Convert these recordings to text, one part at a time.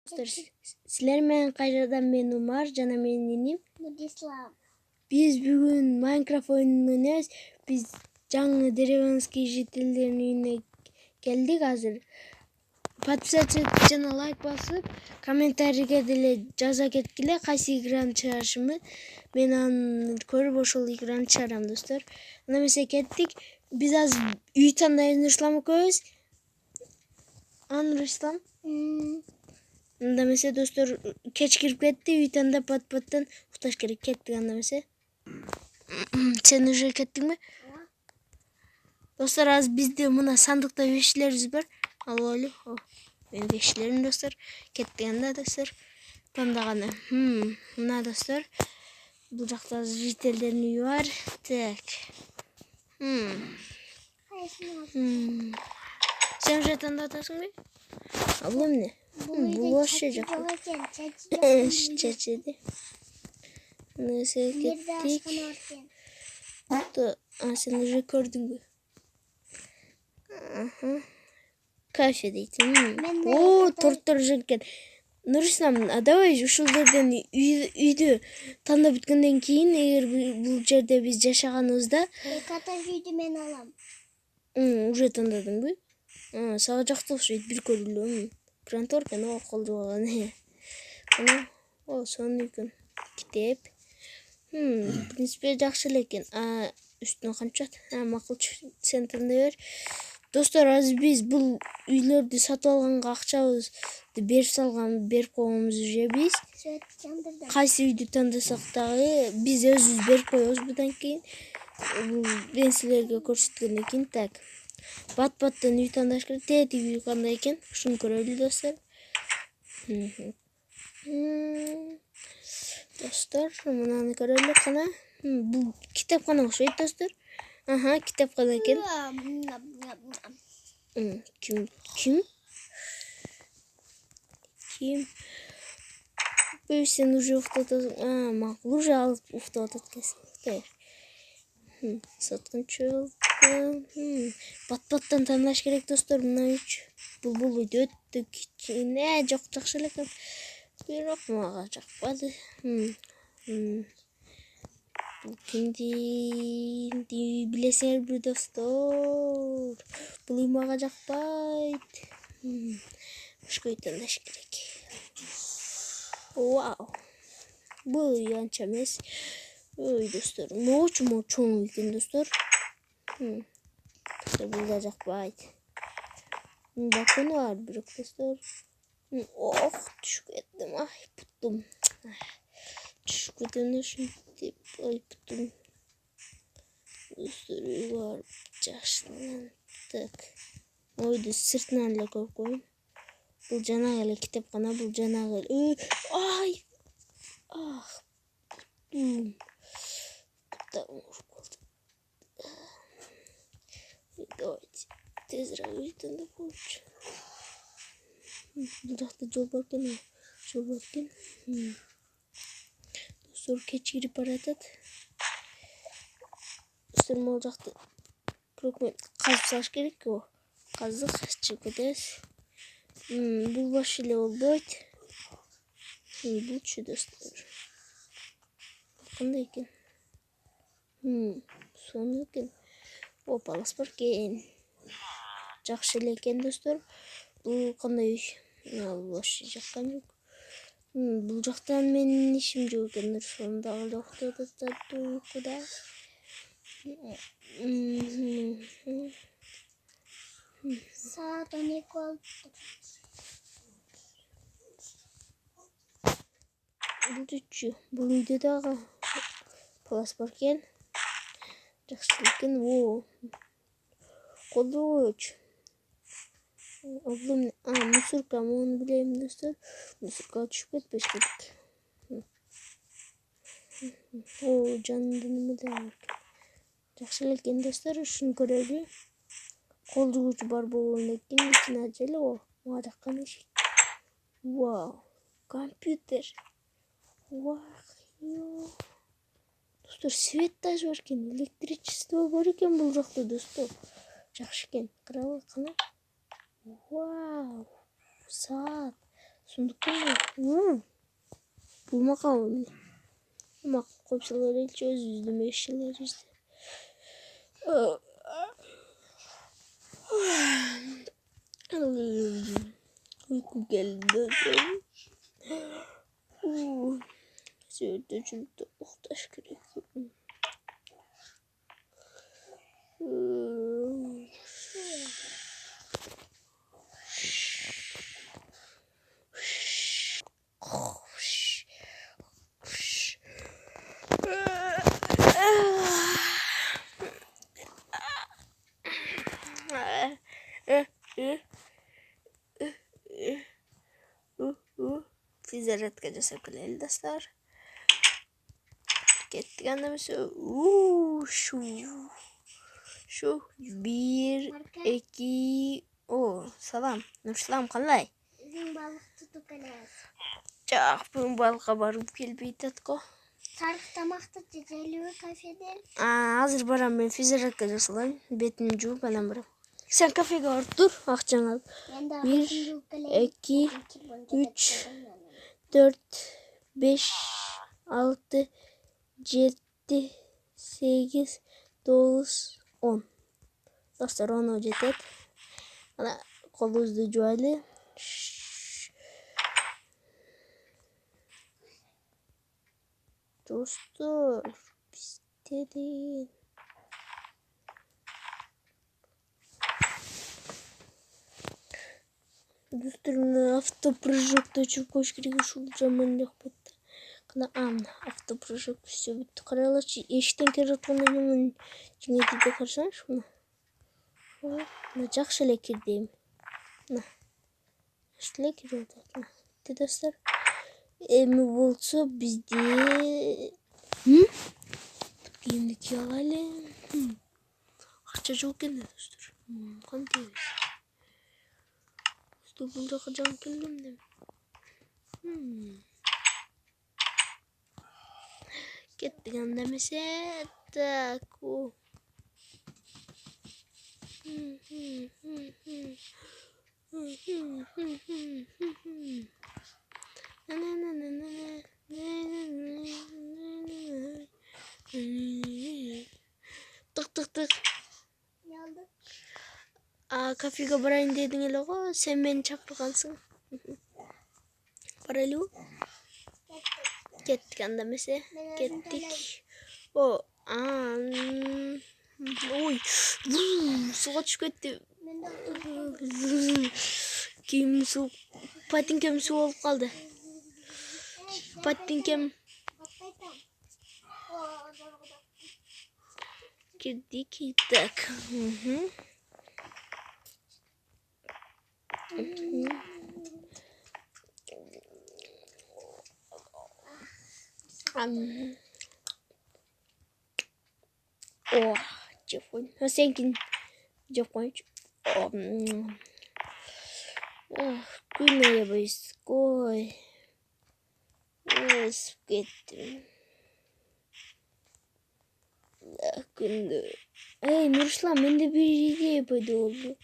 Силер менен кайрадан мен Умар жана менин иним Нурислам. биз бүгүн Майнкрафт оюнун ойнойбуз. Биз жаңы деревенский жителдердин үйүнө келдик азыр. Подписаться жана лайк басып, комментарийге деле жаза кеткиле кайсы играны чыгарышымды. Мен аны көрүп ошол играны чыгарам, достор. Анда эмесе кеттик. Биз азыр үй тандайбыз, Нурислам экөөбүз. Нурислам. Анда эмесе достор, кеч кирип кетти, үй тандап пат-паттан укташ керек. Кеттик анда эмесе. Сен уже кеттиңби? Достор, азыр бизде мына сандыкта вещилерибиз бар. Алып алып. Мен вещилерим, достор. Кеттик анда, достор. Тандаганы. Мына достор. Бул жакта жителдердин үйү бар. Так. Сен уже тандап атасыңбы? Бул эмне? Бул вообще жок. Чачыды. Несе кеттик. Сен уже көрдүңбү? Кафе дейтин. Торттор жекен. Нурислам, давай ушул жерден үйдү тандап бүткөндөн кийин, эгер бул жерде биз жашаганыбызда, Ката үйдү мен алам. Уже тандадыңбы? Сага жакты окшойт, бир көрүлү. Грантор экен, колдо болгон. Сонун экен. Китеп. В принципе, жакшы эле экен. Үстүнө камчат. Макул, сен тандай бер. Достор, азыр биз бул үйлөрдү сатып алганга акчабызды берип койгонбуз уже биз. Кайсы үйдү тандасак дагы биз өзүбүз берип коебуз будан кийин. Мен силерге көрсөткөндөн кийин. Так. Бат-баттан үй тандаш керек. Тетиги үй кандай экен? Ушуну көрөлү, достор. Достор, мынаны көрөлү кана. Бул китепкана окшойт, достор. Китепкана экен. Ким? Сен уже уктап атасың. Макул, уже алып уктап атат экенсиң. Соткунчу. Бат-баттан тандаш керек, достор. Мына үч. Бул үйдө өтө кичине, жок, жакшы эле экен. Бирок мага жакпады. Бул кимди билесиңерби, достор? Бул үй мага жакпайт. Башка үй тандаш керек. Вау. Бул үй анча эмес. Ой, достор, ночу чоң экен, достор. Бул да жакпайт. Балкону бар, бирок, достор. Түшүп кеттим. Путум. Түшүп кетем ушинтип. Путум. Достор, үй бар. Жакшы. Так. Ойду сыртынан эле көрүп коеюн. Бул жанагы эле китепкана, бул жанагы эле. Путум. Давайте тезирээк үй тандап коелучу. Бул жакта жол бар экен. Достор, кеч кирип баратат. Достор, могул жакта казып салыш керек. Каздык, чыгып кетебиз. Бул бош эле болбойт. Булчу, достор. Кандай экен? Сонун экен. Палас бар экен. Жакшы эле экен, достор. Бул кандай үй? Бош жаккан жок. Бул жактан менин ишим жок экен. Нурислам дагы уктап атат уйкуда. Saat 12 oldu. Бул үйдө дагы палас бар экен. Жакшы экен. Колдо койчу. Мусорка, муну билем, достор. Мусорка түшүп кетпеш керек. Жанында неме бар экен. Жакшы эле экен, достор. Ушуну көрөлү. Кол жугучу бар болгондон кийин ичине ажеле мага жаккан эшик. Вау. Компьютер. Достор, свет даже бар экен. Электричество бар экен бул жакта, достор. Жакшы экен. Карабы, кана. Вау. Саат. Сундukta mı? Bulmak ama. Bulmak kopsalar ilçe özüzdüm eşyalar işte. Uyku geldi. Söğütte çürükte muhtaç gerekiyor. Fizaret gecesi kuleli dostlar. Kettik anlamışı. Şu bir, iki, salam. Nursalam kalay. Bizim balık tutup eleriz. Çok bu balığa barıp gelbeydi atko. Sarık tamakta ceceli kafede. Hazır baram ben fizaret gecesi lan. Betini juğup alam baram. Sen kafeye var dur. Akçan al. Ben de 1, 2, 3, 4, 5, 6, 7, 8, 9, 10. Dostlar 10 ojetet. Ana koluzdu juali. Dostlar bizde değil. Dostlar автопрыжокта чуркош керек ушул жаман жакпайт. Кана автопрыжок все бүттү. Каралачы эшиктен кирип атканда мен жеңетиде карасаңчы мына. Мына жакшы эле кирди эми. Мына. Жакшы эле кирип атат. Те достор. Эми болсо бизде кийимди кие алайлы. Акча жок экен достор. Кантип? Бул жака жан келдим да. Кеттик анда эмесе. Так. Тык. Ne oldu? Kafege barayın dedin ele go. Sen beni çakırgansın. Baraylı. Kettik anda mesela. Kettik. Oy. Suğa düşüp ketdi. Ben de Kim su. Patinkem su olup kaldı. Patinkem. Girdik. Tak. Телефон. Senkin телефон. Güneye bayız. Koy. Gittim. Günde. Ey Nurslan bende bir idea paydı oldu.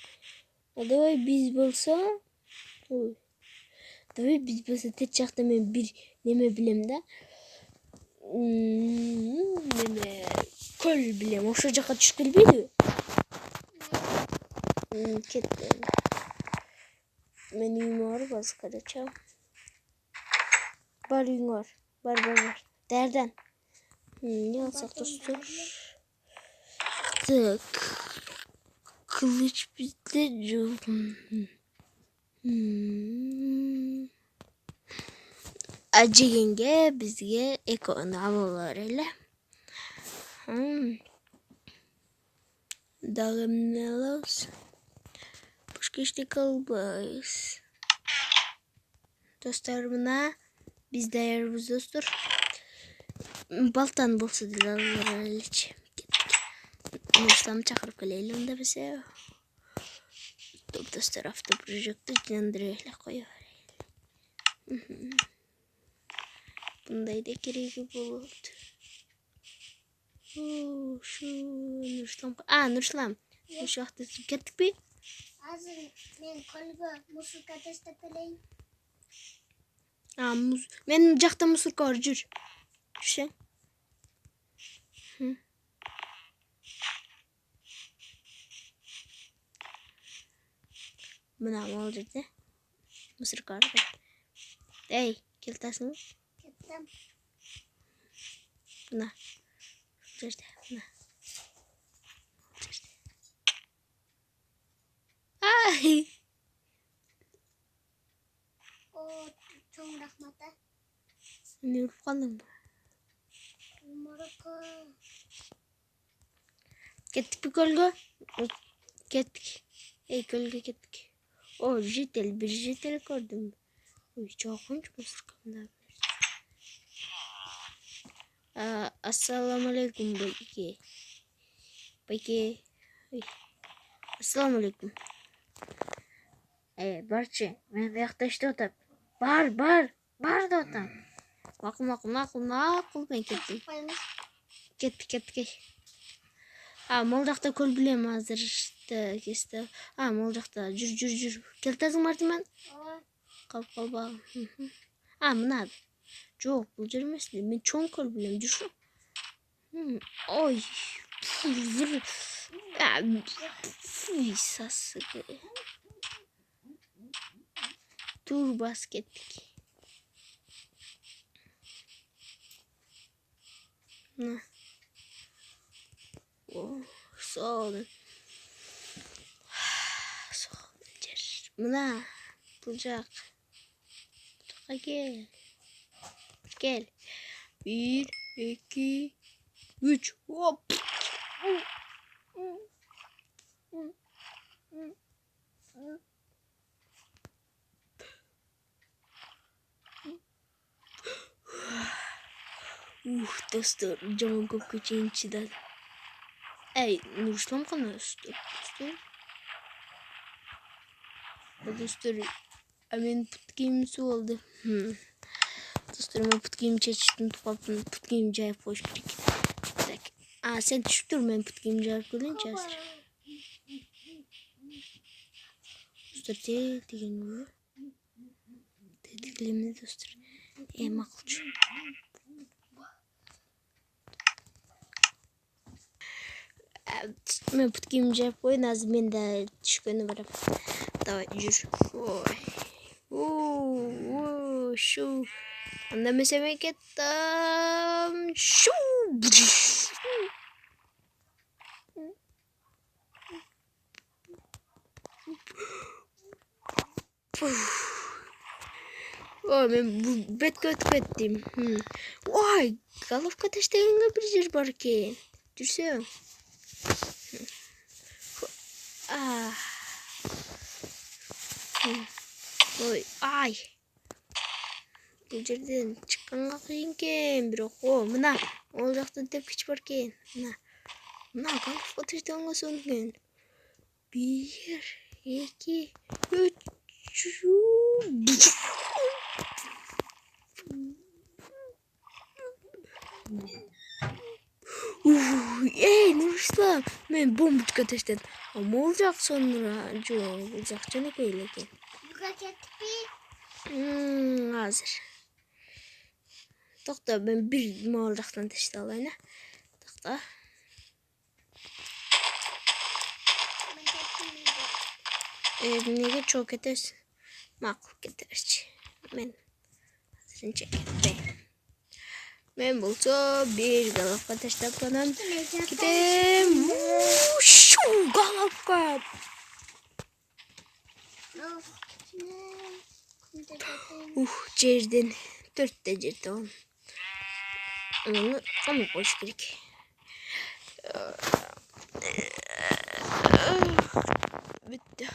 Давай biz bolsa. Давай biz bolsa tek çakta men bir neme bilem de. Neme köl bilem. Oşa jaka düşüp kelbeydi. Kettim. Men uyum var başka çam. Bar uyum var. Bar. Derden. Ne alsak dostlar? Tak. Kılıç bizde. Acı yenge bizge ekonomiler öyle. Dağım ne olsun? Başka işte kalbayız. Dostlarımına biz de yarımız dostlar. Baltan bolsa dedi Allah'a öylece. Nurslam çakırıp gelelim de bize. Dostlar автопрыжокты жандырыйлы коюп берели. Bunday da keregi болот. Şu Nurslam. Nurslam. Şu жақта кетtik mi? Hazır ben kolga musluk ateşte peleyim. Muz. Мен жакта мусорка бар, жүр. Жүрсең. Мына мол жерде мусорка бар. Эй, келтасың? Кеттім. Мына жерде, мына. Ай! О, чоң рахмат. Не өлүп калдың ба? Морокко. Кеттик көлгө? Кеттик. Эй, көлгө кеттик. О, жетел, бир жетел көрдүм. Ой, чоқынч мусорка мына. Ассаламу алейкум, байке. Байке. Ой. Ассаламу алейкум. Барчы, мен бияқта иштеп атам. Бар деп атам. Макул, мен кеттим. Кеттик. Мол жакта көл билем азырды кесті. Мол жакта, жүр. Келтасың Мартиман? Калып калбагын. Мына. Жок, бул жер эмес. Мен чоң көл билем, жүрсүң. Ой. Фуй, сасыгы. Тур бас кеттик. Мына. Соолун жер. Мына бул жак. Кел. 1, 2, 3. Оп. Достор, жаман көпкө чейин чыдадым. Эй, Нурислам кана достор? Достор, мен пут кийимим суу болду. Достор, мен пут кийим чечиштим, тукаптым, пут кийим жайып коюш керек. Сен түшүп тур, мен пут кийим жайып келейинчи азыр. Достор, деген эмне достор? Макулчу. Мен пут кийим жайып коюн, азыр мен да түшкөнү барам. Давай, жүр. Ой. Шу. Анда мен кеттим. Шу. Ой, мен беткө өтүп кеттим. Ой, головка таштаганга бир жер бар экен. Жүрсөң. Ой, ай. Бул жерден чыкканга кыйын экен, бирок мына ол жакта тепкич бар экен. Мына головка таштаганга сонген. 1, 2, 3. Эй, Нурислам, мен бомбочка таштадым. Мол жак сонура жок, бул жак жөнөкөй эле экен. Буга кеттикпи? Азыр. Токто, мен бир мол жактан таштай алайын, Токто. Эмнеге чогуу кетесиз? Макул, кетеричи. Мен азырынча кетпейм. Мен болсо бир головка таштап анан кетем. Шу, головка. Жерден 4 жер табам. Муну камап коюш керек. Бүттү.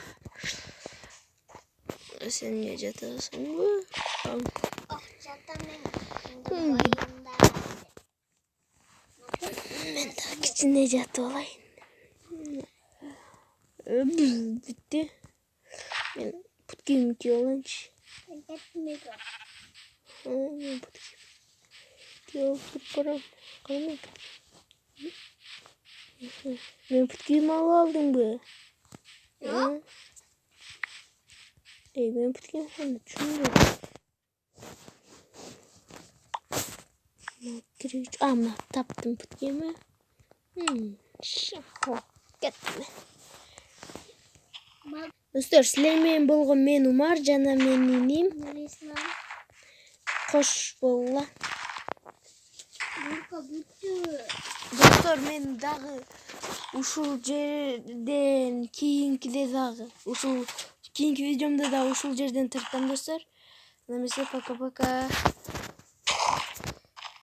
Сен эмне жатасыңбы? Жатам мен. Мен так кичине жатып алайын. Бүттү. Мен пут кийимди кийип алайынчы. Мен кеттим. Мен пут кийип туруп барам. Мен пут кийим алып алдыңбы? Эй, мен пут кийим кандай? Түшүнбөйм. Кирүүч ама таптым бүткеме. Кеттим. Достор, силер менен болгон мен Умар жана менин иним. Нурислам. Кош болла. Нурка бүттү. Достор, мен дагы ушул жерден кийинкиде дагы ушул кийинки видеомда да ушул жерден тырттам достор. Намесе пока-пока.